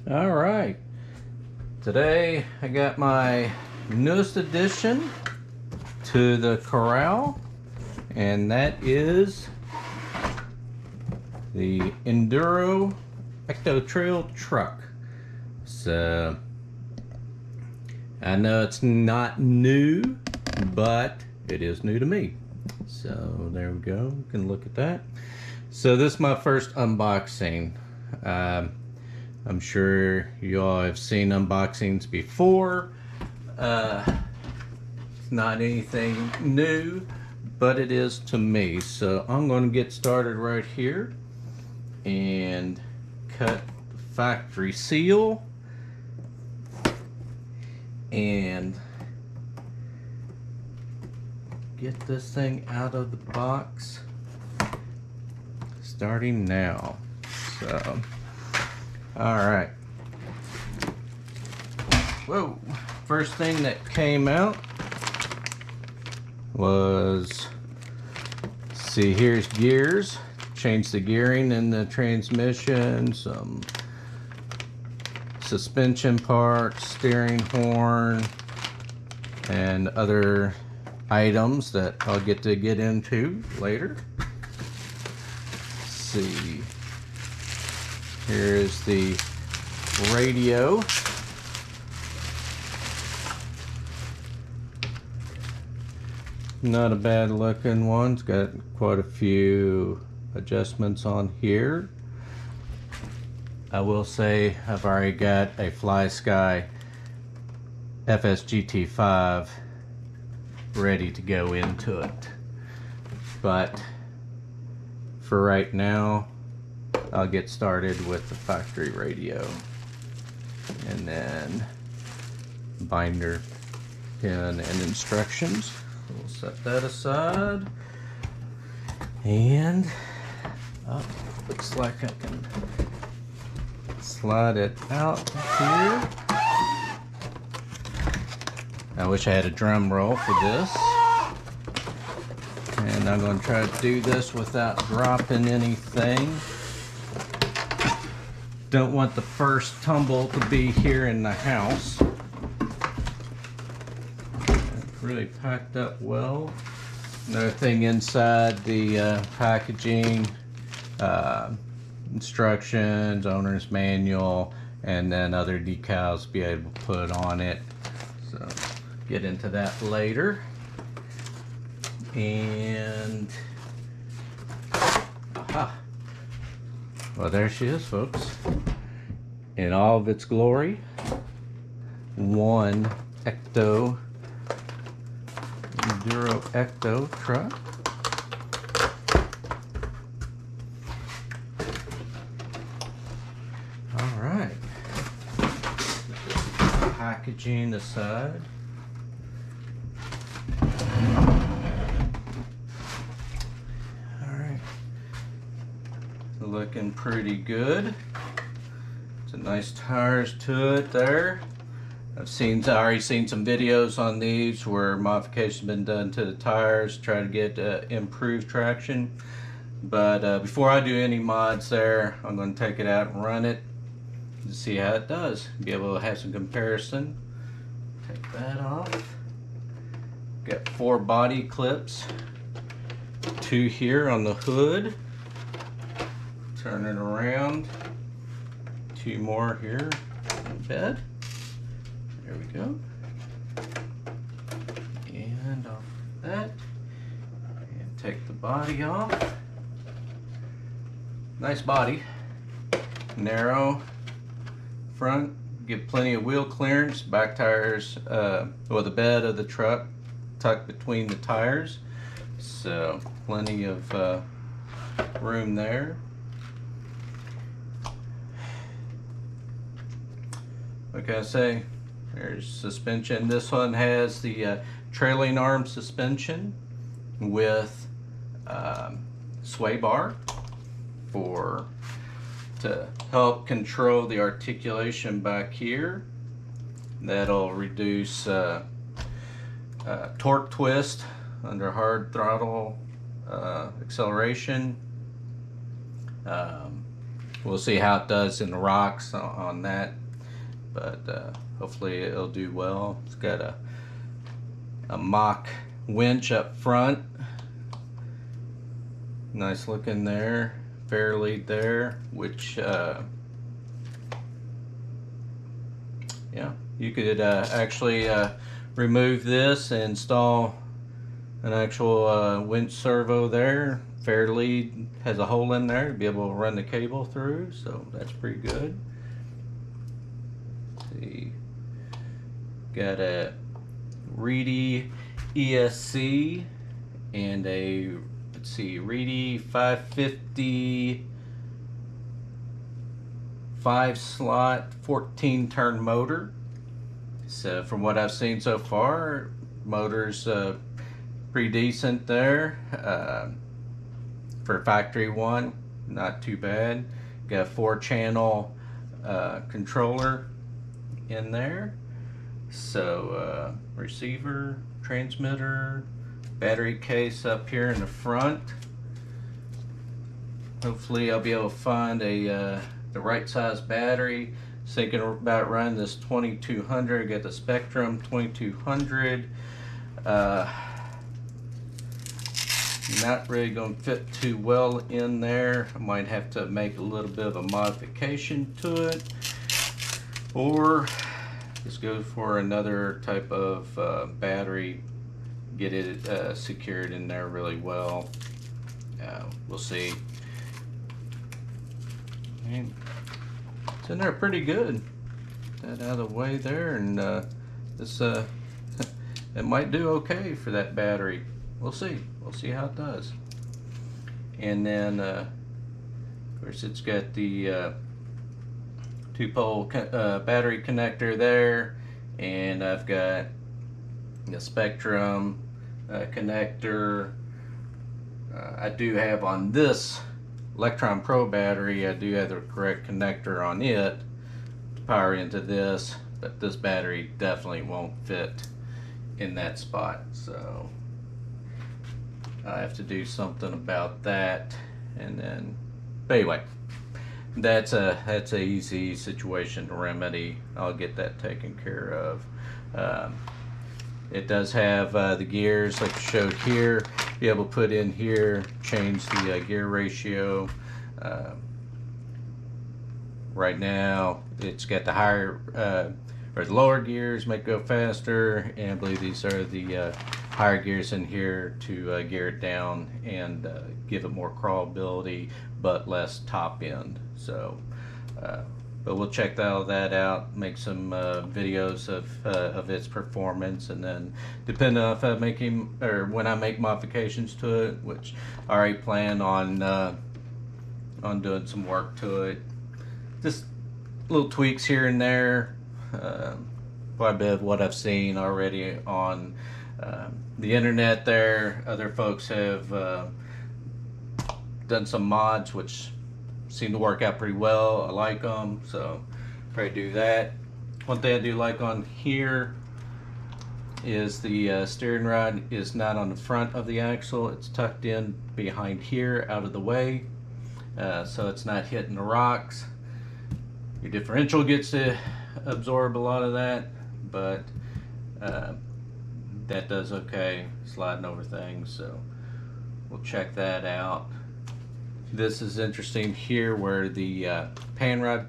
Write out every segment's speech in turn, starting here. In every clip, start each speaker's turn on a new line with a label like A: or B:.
A: All right, today I got my newest addition to the corral, and that is the Enduro Ecto Trail Truck. So I know it's not new, but it is new to me. So there we go, you can look at that. So this is my first unboxing. I'm sure you all have seen unboxings before. It's not anything new, but it is to me. So I'm going to get started right here and cut the factory seal and get this thing out of the box starting now. So alright, whoa, first thing that came out was, see, here's gears, change the gearing in the transmission, some suspension parts, steering horn, and other items that I'll get into later. Let's see, here's the radio. Not a bad looking one. It's got quite a few adjustments on here. I will say I've already got a Fly Sky FSGT5 ready to go into it, but for right now I'll get started with the factory radio, and then binder pin and instructions. We'll set that aside, and looks like I can slide it out here. I wish I had a drum roll for this, and I'm going to try to do this without dropping anything. Don't want the first tumble to be here in the house. It's really packed up well. Another thing inside the packaging, instructions, owner's manual, and then other decals to be able to put on it. So get into that later. And aha, well, there she is, folks, in all of its glory. One Enduro Ecto Truck. All right, packaging aside, looking pretty good. Some nice tires to it there. I've already seen some videos on these where modifications have been done to the tires to try to get improved traction. But before I do any mods there, I'm going to take it out and run it to see how it does. Be able to have some comparison. Take that off. Got 4 body clips. 2 here on the hood. Turn it around. 2 more here on the bed. There we go. And off that. And take the body off. Nice body. Narrow front. Give plenty of wheel clearance. Back tires, well, the bed of the truck tucked between the tires. So plenty of room there. Like I say, there's suspension. This one has the trailing arm suspension with sway bar to help control the articulation back here. That'll reduce torque twist under hard throttle acceleration. we'll see how it does in the rocks on that, but hopefully it'll do well. It's got a mock winch up front, nice looking there, fair lead there, which yeah, you could actually remove this and install an actual winch servo there. Fair lead has a hole in there to be able to run the cable through, so that's pretty good. Let's see, got a Reedy ESC and a, let's see, Reedy 550 5-slot 14-turn motor. So from what I've seen so far, motor's pretty decent there. For factory one, not too bad. Got a 4-channel controller in there. So receiver, transmitter, battery case up here in the front. Hopefully I'll be able to find a the right size battery. Thinking about running this 2200. Got the Spectrum 2200. Not really going to fit too well in there. I might have to make a little bit of a modification to it, or just go for another type of battery, get it secured in there really well. We'll see. And it's in there pretty good. That out of the way there, and this it might do okay for that battery. We'll see. We'll see how it does. And then, of course, it's got the 2-pole battery connector there, and I've got the Spectrum connector. I do have on this Electron Pro battery, I do have the correct connector on it to power into this, but this battery definitely won't fit in that spot, so I have to do something about that. And then, but anyway, that's a easy situation to remedy. I'll get that taken care of. It does have the gears like I showed here. Be able to put in here, change the gear ratio. Right now, it's got the higher or the lower gears make it go faster, and I believe these are the higher gears in here to gear it down and give it more crawlability but less top end. So but we'll check all that out, make some videos of its performance, and then depending on if I make him or when I make modifications to it, which I already plan on doing some work to it, just little tweaks here and there. Quite a bit of what I've seen already on the internet there. Other folks have done some mods which seem to work out pretty well. I like them, so probably do that. One thing I do like on here is the steering rod is not on the front of the axle. It's tucked in behind here out of the way, so it's not hitting the rocks. Your differential gets to absorb a lot of that, but that does okay sliding over things, so we'll check that out. This is interesting here where the pan rod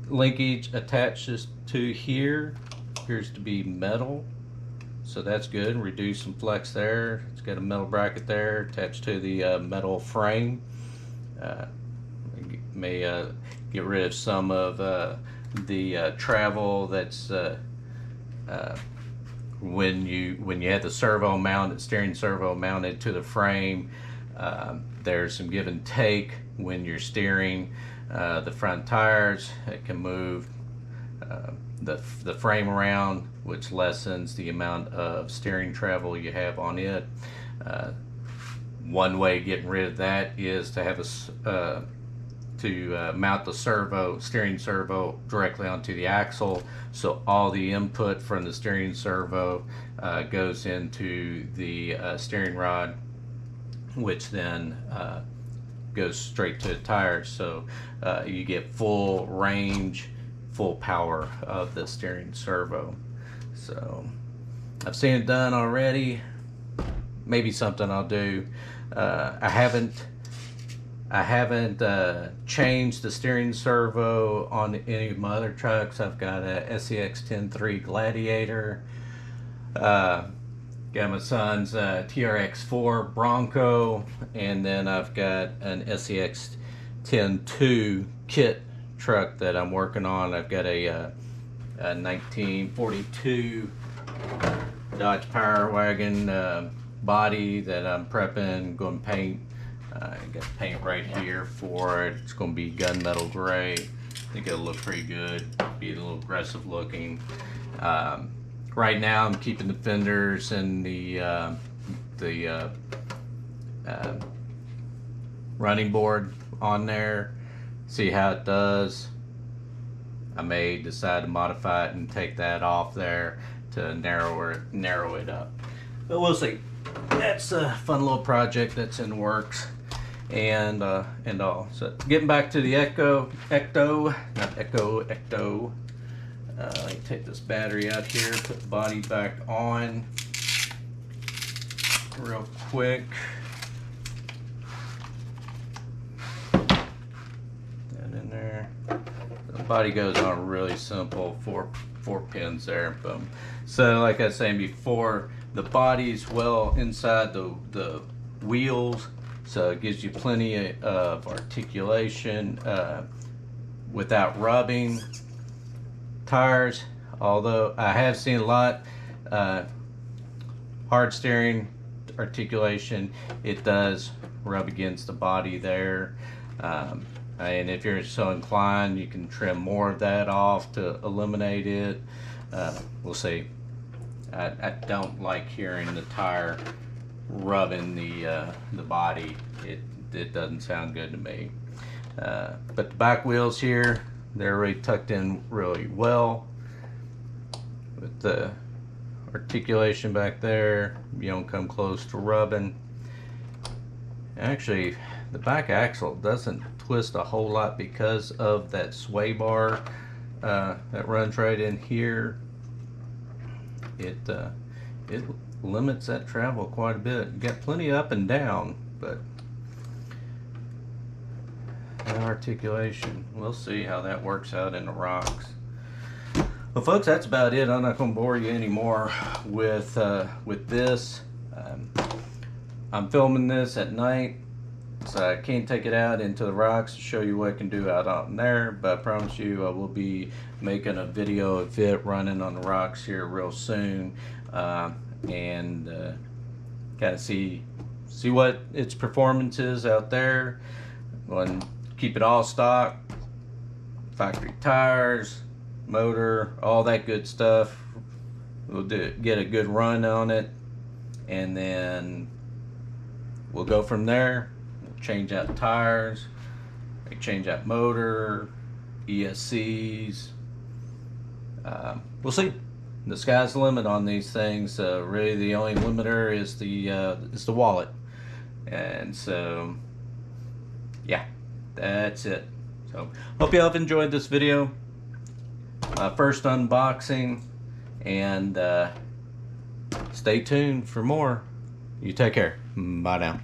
A: linkage attaches to here appears to be metal, so that's good. Reduce some flex there. It's got a metal bracket there attached to the metal frame. May get rid of some of the travel that's when you have the servo mounted, steering servo mounted to the frame. There's some give and take when you're steering the front tires. It can move the frame around, which lessens the amount of steering travel you have on it. One way of getting rid of that is to have mount the steering servo directly onto the axle, so all the input from the steering servo goes into the steering rod, which then goes straight to the tires, so you get full range, full power of the steering servo. So I've seen it done already. Maybe something I'll do. I haven't changed the steering servo on any of my other trucks. I've got a SCX 10.3 Gladiator. Got my son's TRX4 Bronco, and then I've got an SCX 10.2 kit truck that I'm working on. I've got a 1942 Dodge Power Wagon body that I'm prepping, going to paint. I got paint right here for it. It's going to be gunmetal gray. I think it'll look pretty good. Be a little aggressive looking. Right now I'm keeping the fenders and the running board on there. See how it does. I may decide to modify it and take that off there to narrow it up. But we'll see. That's a fun little project that's in the works. And all. So getting back to the Ecto. Let me take this battery out here, put the body back on real quick. That in there. The body goes on really simple, four pins there, boom. So like I was saying before, the body's well inside the wheels, so it gives you plenty of articulation without rubbing. Tires, although I have seen a lot hard steering articulation, it does rub against the body there, and if you're so inclined, you can trim more of that off to eliminate it. We'll see. I don't like hearing the tire rubbing the body. It doesn't sound good to me. But the back wheels here, they're already tucked in really well with the articulation back there. You don't come close to rubbing. Actually, the back axle doesn't twist a whole lot because of that sway bar that runs right in here. It limits that travel quite a bit. You got plenty up and down, but articulation, we'll see how that works out in the rocks. Well folks, that's about it. I'm not going to bore you anymore with this. I'm filming this at night, so I can't take it out into the rocks to show you what I can do out on there, but I promise you I will be making a video of it running on the rocks here real soon, and kind of see what its performance is out there. And keep it all stock, factory tires, motor, all that good stuff. We'll get a good run on it, and then we'll go from there. We'll change out tires, change out motor, ESCs. We'll see. The sky's the limit on these things. Really, the only limiter is the wallet, and so yeah, that's it. So hope you all have enjoyed this video. First unboxing, and stay tuned for more. You take care. Bye now.